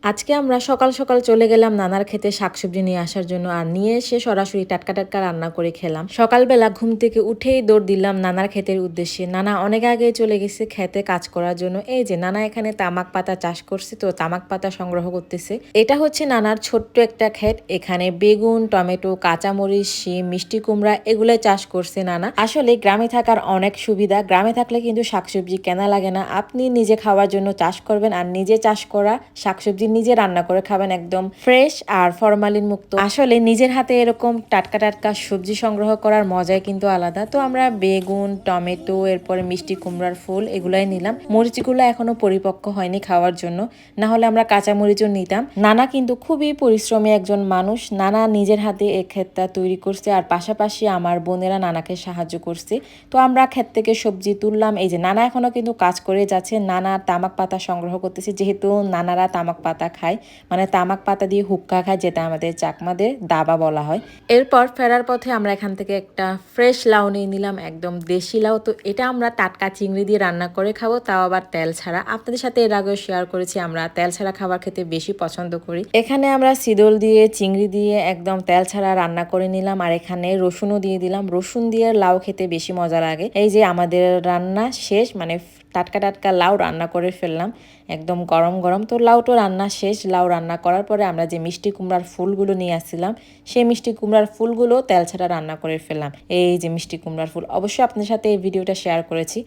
আজকে আমরা সকাল সকাল চলে গেলাম নানার ক্ষেতে শাকসবজি নিয়ে আসার জন্য, আর নিয়ে এসে সরাসরি টাটকা টাটকা রান্না করে খেলাম। সকালবেলা ঘুম থেকে উঠেই দৌড় দিলাম নানার ক্ষেতের উদ্দেশ্যে। নানা অনেক আগে চলে গেছে ক্ষেতে কাজ করার জন্য। এই যে নানা এখানে তামাক পাতা চাষ করছে, তো তামাক পাতা সংগ্রহ করতেছে। এটা হচ্ছে নানার ছোট্ট একটা ক্ষেত। এখানে বেগুন, টমেটো, কাঁচামরিচ, শিম, মিষ্টি কুমড়া এগুলো চাষ করছে নানা। আসলে গ্রামে থাকার অনেক সুবিধা। গ্রামে থাকলে কিন্তু শাকসবজি কেনা লাগে না, আপনি নিজে খাওয়ার জন্য চাষ করবেন, আর নিজে চাষ করা শাকসবজি নিজে রান্না করে খাবেন, একদম ফ্রেশ আর ফরমালিন মুক্ত। আসলে নিজের হাতে এরকম টাটকা টাটকা সবজি সংগ্রহ করার মজাই কিন্তু আলাদা। তো আমরা বেগুন, টমেটো, এরপরে মিষ্টি কুমড়ার ফুল এগুলাই নিলাম। মরিচগুলো এখনো পরিপক্ক হয়নি খাওয়ার জন্য, না হলে আমরা কাঁচা মরিচও নিতাম। নানা কিন্তু খুবই পরিশ্রমী একজন মানুষ। নানা নিজের হাতে এই ক্ষেতটা তৈরি করছে, আর পাশাপাশি আমার বোনেরা নানাকে সাহায্য করছে। তো আমরা ক্ষেত থেকে সবজি তুললাম। এই যে নানা এখনো কিন্তু কাজ করে যাচ্ছে। নানা তামাক পাতা সংগ্রহ করতেছে, যেহেতু নানারা তামাক পাতা খায়, মানে তামাক পাতা দিয়ে হুক্কা খায়, যেটা আমাদের চাকমাদের দাবা বলা হয়। এরপর ফেরার পথে আমরা এখান থেকে একটা ফ্রেশ লাউ নিয়ে নিলাম, একদম দেশি লাউ। তো এটা আমরা টাটকা চিংড়ি দিয়ে রান্না করে খাবো, তাও আবার তেল ছাড়া। আপনাদের সাথে এর আগেও শেয়ার করেছি আমরা তেল ছাড়া খাবার খেতে বেশি পছন্দ করি। এখানে আমরা সিদল দিয়ে চিংড়ি দিয়ে একদম তেল ছাড়া রান্না করে নিলাম, আর এখানে রসুনও দিয়ে দিলাম। রসুন দিয়ে লাউ খেতে বেশি মজা লাগে। এই যে আমাদের রান্না শেষ, মানে টাটকা টাটকা লাউ রান্না করে ফেললাম, একদম গরম গরম। তো লাউটা রান্না শেষ। লাউ রান্না করার পরে আমরা যে মিষ্টি কুমড়ার ফুলগুলো নিয়ে আসছিলাম, সেই মিষ্টি কুমড়ার ফুলগুলো তেল ছাড়া রান্না করে ফেললাম। এই যে মিষ্টি কুমড়ার ফুল, অবশ্যই আপনার সাথে এই ভিডিওটা শেয়ার করেছি।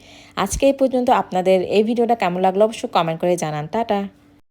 আজকে এই পর্যন্ত। আপনাদের এই ভিডিওটা কেমন লাগলো অবশ্যই কমেন্ট করে জানান। টাটা।